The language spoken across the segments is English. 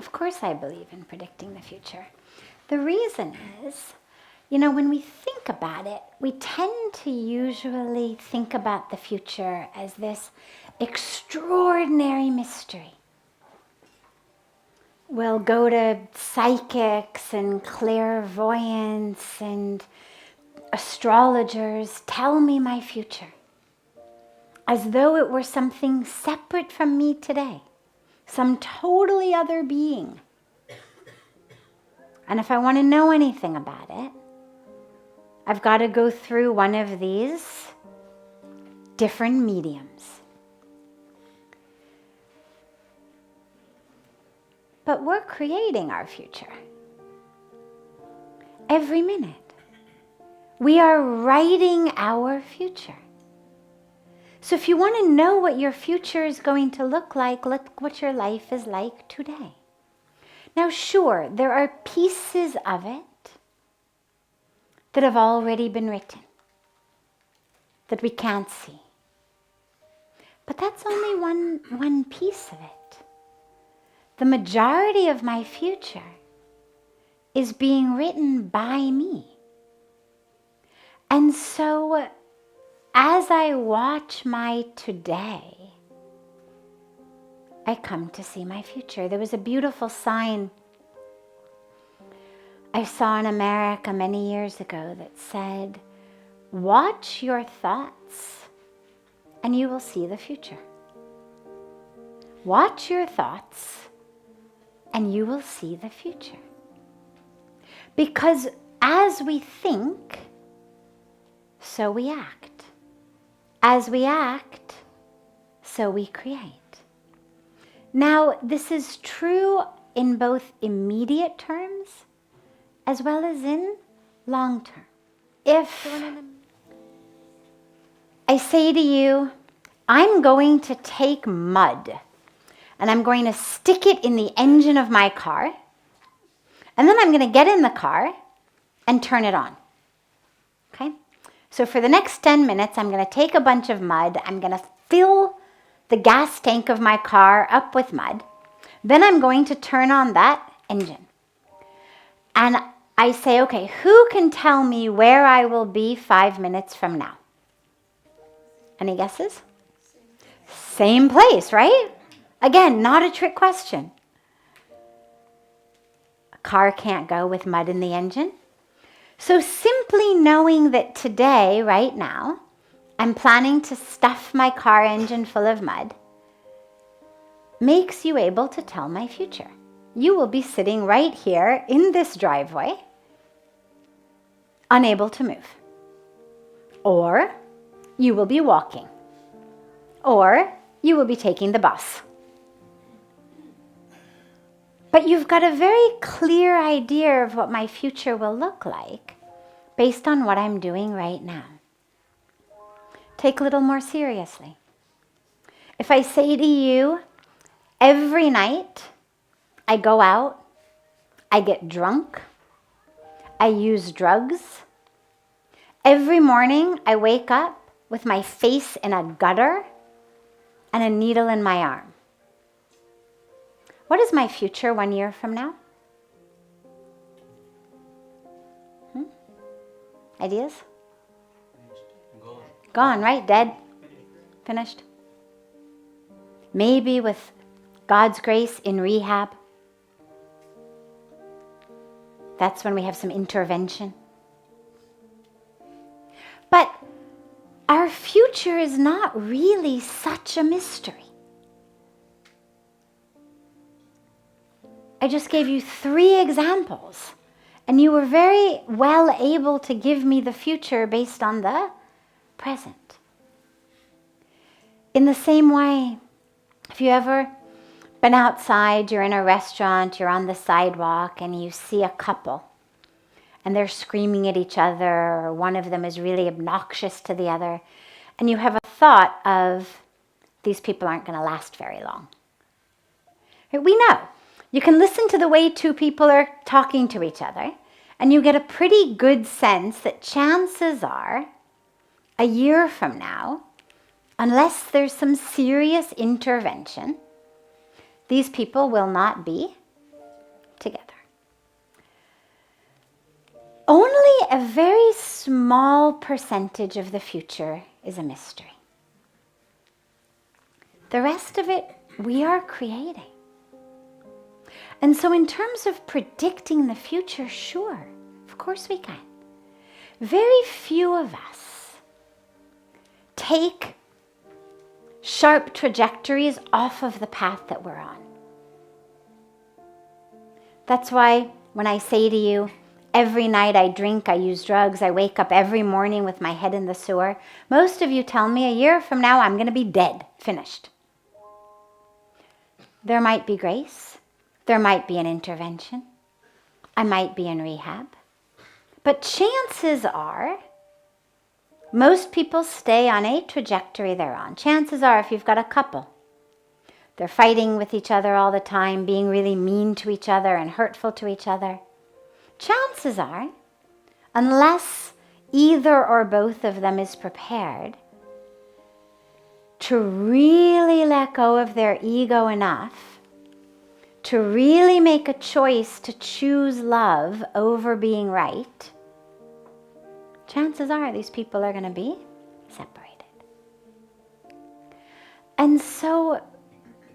Of course I believe in predicting the future. The reason is, when we think about it, we tend to usually think about the future as this extraordinary mystery. We'll go to psychics and clairvoyants and astrologers, tell me my future, as though it were something separate from me today, some totally other being. And if I want to know anything about it, I've got to go through one of these different mediums. But we're creating our future. Every minute. We are writing our future. So if you want to know what your future is going to look what your life is like today. Now sure, there are pieces of it that have already been written, that we can't see. But that's only one piece of it. The majority of my future is being written by me. And so, as I watch my today, I come to see my future. There was a beautiful sign I saw in America many years ago that said, "Watch your thoughts and you will see the future." Watch your thoughts and you will see the future. Because as we think, so we act. As we act, so we create. Now, this is true in both immediate terms as well as in long term. If I say to you, I'm going to take mud and I'm going to stick it in the engine of my car, and then I'm going to get in the car and turn it on. Okay? So for the next 10 minutes, I'm going to take a bunch of mud. I'm going to fill the gas tank of my car up with mud. Then I'm going to turn on that engine. And I say, okay, who can tell me where I will be 5 minutes from now? Any guesses? Same place, right? Again, not a trick question. A car can't go with mud in the engine. So simply knowing that today, right now, I'm planning to stuff my car engine full of mud makes you able to tell my future. You will be sitting right here in this driveway, unable to move. Or you will be walking. Or you will be taking the bus. But you've got a very clear idea of what my future will look like based on what I'm doing right now. Take a little more seriously. If I say to you, every night I go out, I get drunk, I use drugs, every morning I wake up with my face in a gutter and a needle in my arm. What is my future 1 year from now? Ideas? Gone, right? Dead? Finished? Maybe with God's grace in rehab. That's when we have some intervention. But our future is not really such a mystery. I just gave you 3 examples, and you were very well able to give me the future based on the present. In the same way, if you ever been outside, you're in a restaurant, you're on the sidewalk, and you see a couple, and they're screaming at each other, or one of them is really obnoxious to the other, and you have a thought of, these people aren't going to last very long. We know. You can listen to the way 2 people are talking to each other, and you get a pretty good sense that chances are, a year from now, unless there's some serious intervention, these people will not be only a very small percentage of the future is a mystery. The rest of it, we are creating. And so in terms of predicting the future, sure, of course we can. Very few of us take sharp trajectories off of the path that we're on. That's why when I say to you, every night I drink, I use drugs, I wake up every morning with my head in the sewer, most of you tell me a year from now I'm going to be dead, finished. There might be grace. There might be an intervention. I might be in rehab. But chances are, most people stay on a trajectory they're on. Chances are, if you've got a couple, they're fighting with each other all the time, being really mean to each other and hurtful to each other. Chances are, unless either or both of them is prepared to really let go of their ego enough to really make a choice to choose love over being right, chances are these people are going to be separated. And so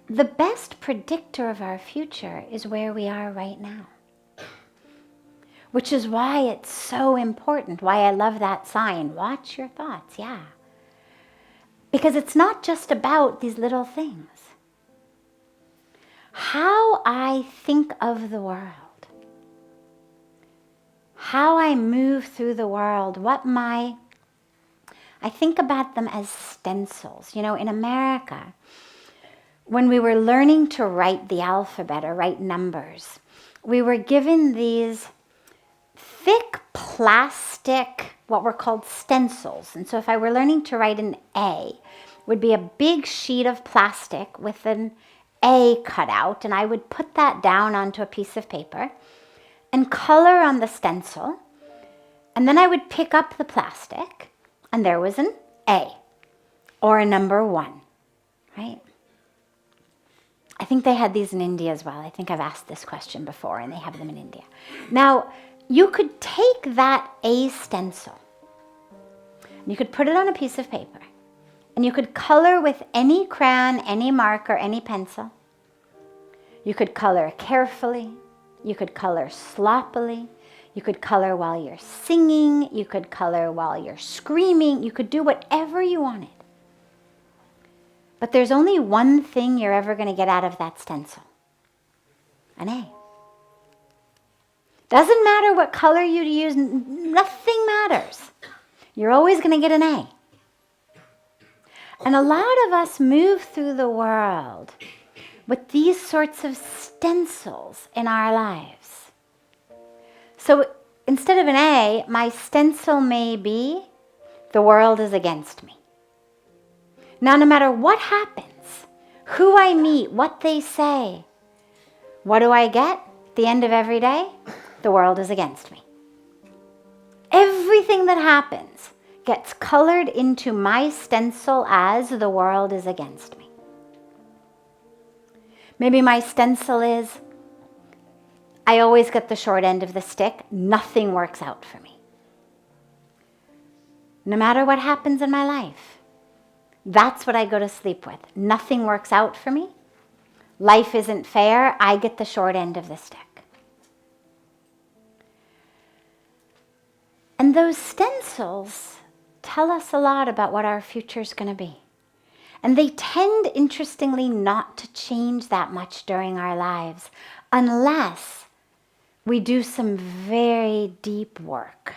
the best predictor of our future is where we are right now. Which is why it's so important, why I love that sign. Watch your thoughts, yeah. Because it's not just about these little things. How I think of the world, how I move through the world, I think about them as stencils. You know, in America, when we were learning to write the alphabet or write numbers, we were given these thick plastic, what were called stencils. And so if I were learning to write an A, it would be a big sheet of plastic with an A cut out, and I would put that down onto a piece of paper and color on the stencil, and then I would pick up the plastic, and there was an A, or a number 1, right? I think they had these in India as well. I think I've asked this question before, and they have them in India. Now, you could take that A stencil, and you could put it on a piece of paper, and you could color with any crayon, any marker, any pencil. You could color carefully. You could color sloppily. You could color while you're singing. You could color while you're screaming. You could do whatever you wanted. But there's only one thing you're ever going to get out of that stencil. An A. Doesn't matter what color you use. Nothing matters. You're always going to get an A. And a lot of us move through the world with these sorts of stencils in our lives. So instead of an A, my stencil may be, the world is against me. Now, no matter what happens, who I meet, what they say, what do I get at the end of every day? The world is against me. Everything that happens gets colored into my stencil as the world is against me. Maybe my stencil is, I always get the short end of the stick. Nothing works out for me. No matter what happens in my life, that's what I go to sleep with. Nothing works out for me. Life isn't fair. I get the short end of the stick. And those stencils tell us a lot about what our future's going to be. And they tend, interestingly, not to change that much during our lives unless we do some very deep work,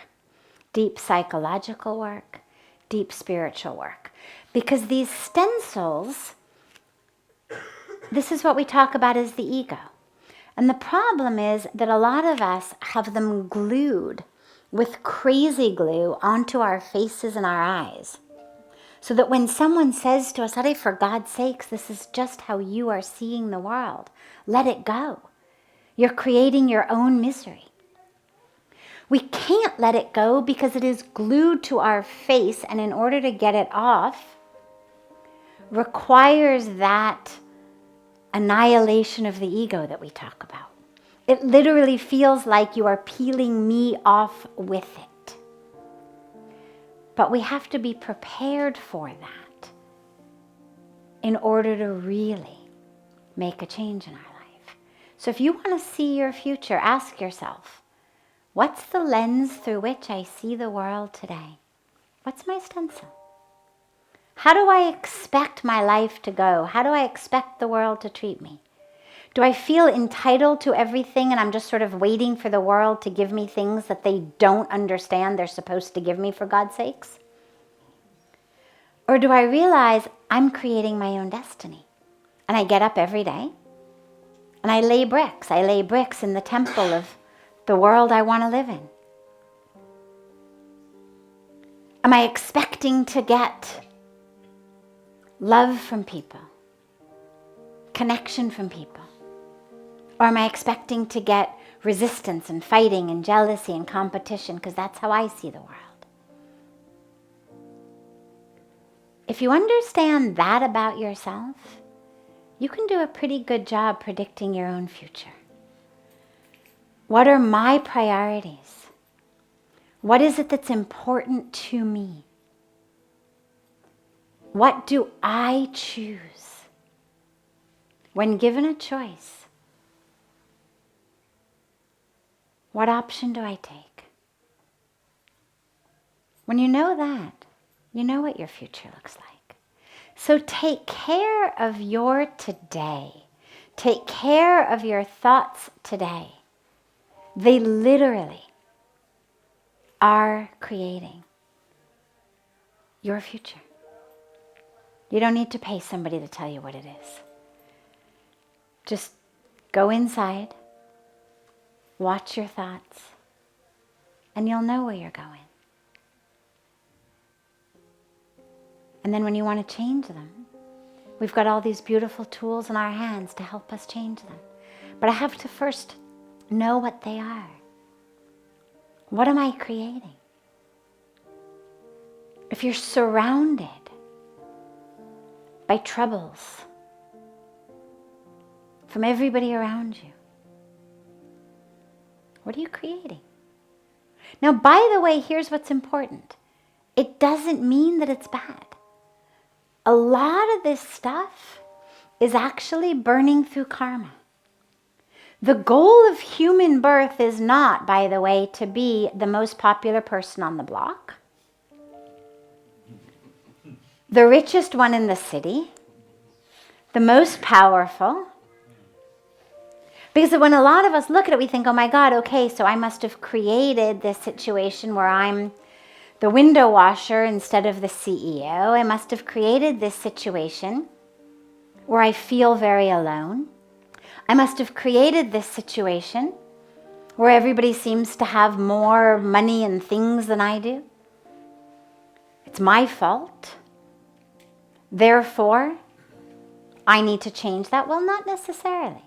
deep psychological work, deep spiritual work. Because these stencils, this is what we talk about as the ego. And the problem is that a lot of us have them glued with crazy glue onto our faces and our eyes. So that when someone says to us, "Hare, for God's sakes, this is just how you are seeing the world. Let it go. You're creating your own misery." We can't let it go because it is glued to our face, and in order to get it off, requires that annihilation of the ego that we talk about. It literally feels like you are peeling me off with it. But we have to be prepared for that in order to really make a change in our life. So if you want to see your future, ask yourself, what's the lens through which I see the world today? What's my stencil? How do I expect my life to go? How do I expect the world to treat me? Do I feel entitled to everything and I'm just sort of waiting for the world to give me things that they don't understand they're supposed to give me, for God's sakes? Or do I realize I'm creating my own destiny? And I get up every day and I lay bricks. I lay bricks in the temple of the world I want to live in. Am I expecting to get love from people? Connection from people? Or am I expecting to get resistance and fighting and jealousy and competition? Because that's how I see the world. If you understand that about yourself, you can do a pretty good job predicting your own future. What are my priorities? What is it that's important to me? What do I choose? When given a choice, what option do I take? When you know that, you know what your future looks like. So take care of your today. Take care of your thoughts today. They literally are creating your future. You don't need to pay somebody to tell you what it is. Just go inside, watch your thoughts, and you'll know where you're going. And then when you want to change them, we've got all these beautiful tools in our hands to help us change them. But I have to first know what they are. What am I creating? If you're surrounded by troubles from everybody around you, what are you creating? Now, by the way, here's what's important. It doesn't mean that it's bad. A lot of this stuff is actually burning through karma. The goal of human birth is not, by the way, to be the most popular person on the block, the richest one in the city, the most powerful. Because when a lot of us look at it, we think, oh my God, okay, so I must have created this situation where I'm the window washer instead of the CEO. I must have created this situation where I feel very alone. I must have created this situation where everybody seems to have more money and things than I do. It's my fault. Therefore, I need to change that. Well, not necessarily.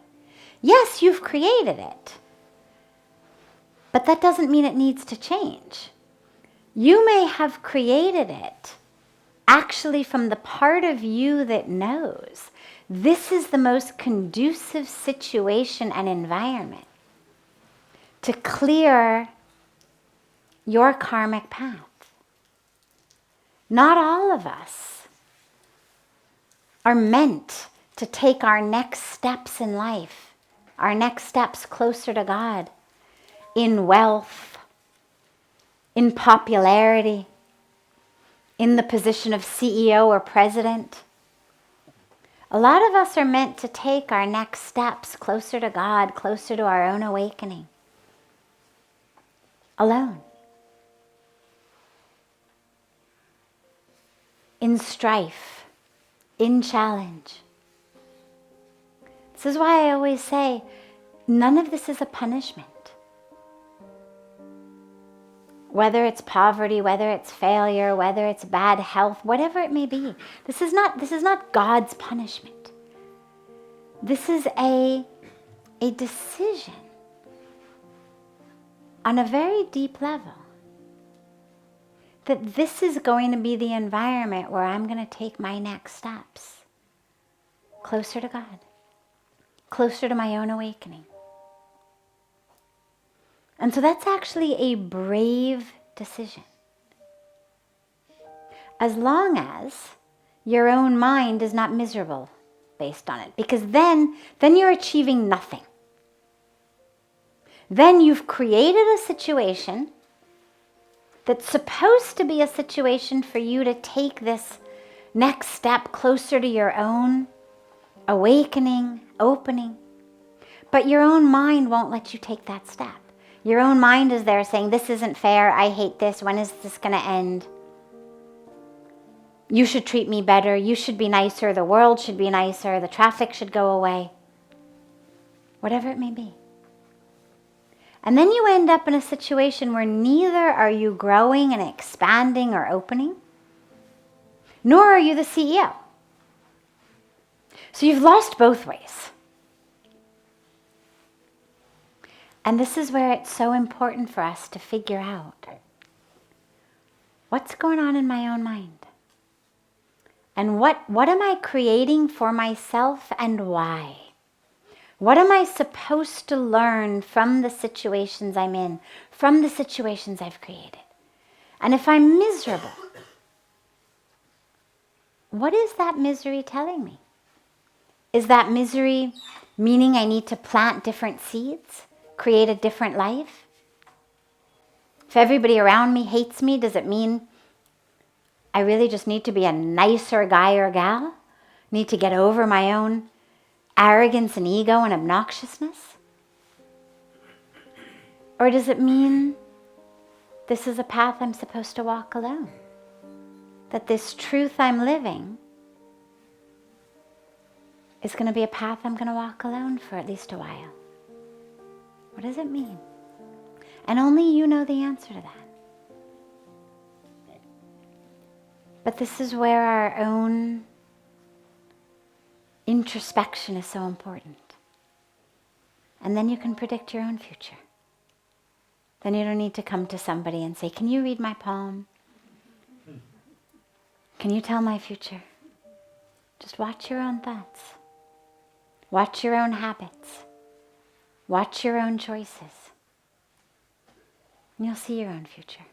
Yes, you've created it, but that doesn't mean it needs to change. You may have created it actually from the part of you that knows this is the most conducive situation and environment to clear your karmic path. Not all of us are meant to take our next steps in life, our next steps closer to God, in wealth, in popularity, in the position of CEO or president. A lot of us are meant to take our next steps closer to God, closer to our own awakening, alone, in strife, in challenge. This is why I always say, none of this is a punishment. Whether it's poverty, whether it's failure, whether it's bad health, whatever it may be. This is not God's punishment. This is a decision on a very deep level that this is going to be the environment where I'm going to take my next steps closer to God, closer to my own awakening. And so that's actually a brave decision. As long as your own mind is not miserable based on it. Because then you're achieving nothing. Then you've created a situation that's supposed to be a situation for you to take this next step closer to your own awakening, opening. But your own mind won't let you take that step. Your own mind is there saying, this isn't fair, I hate this, when is this going to end? You should treat me better, you should be nicer, the world should be nicer, the traffic should go away. Whatever it may be. And then you end up in a situation where neither are you growing and expanding or opening, nor are you the CEO. So you've lost both ways. And this is where it's so important for us to figure out what's going on in my own mind. And what am I creating for myself and why? What am I supposed to learn from the situations I'm in, from the situations I've created? And if I'm miserable, what is that misery telling me? Is that misery meaning I need to plant different seeds? Create a different life? If everybody around me hates me, does it mean I really just need to be a nicer guy or gal? Need to get over my own arrogance and ego and obnoxiousness? Or does it mean this is a path I'm supposed to walk alone? That this truth I'm living is going to be a path I'm going to walk alone for at least a while? What does it mean? And only you know the answer to that. But this is where our own introspection is so important. And then you can predict your own future. Then you don't need to come to somebody and say, can you read my palm? Can you tell my future? Just watch your own thoughts. Watch your own habits. Watch your own choices. And you'll see your own future.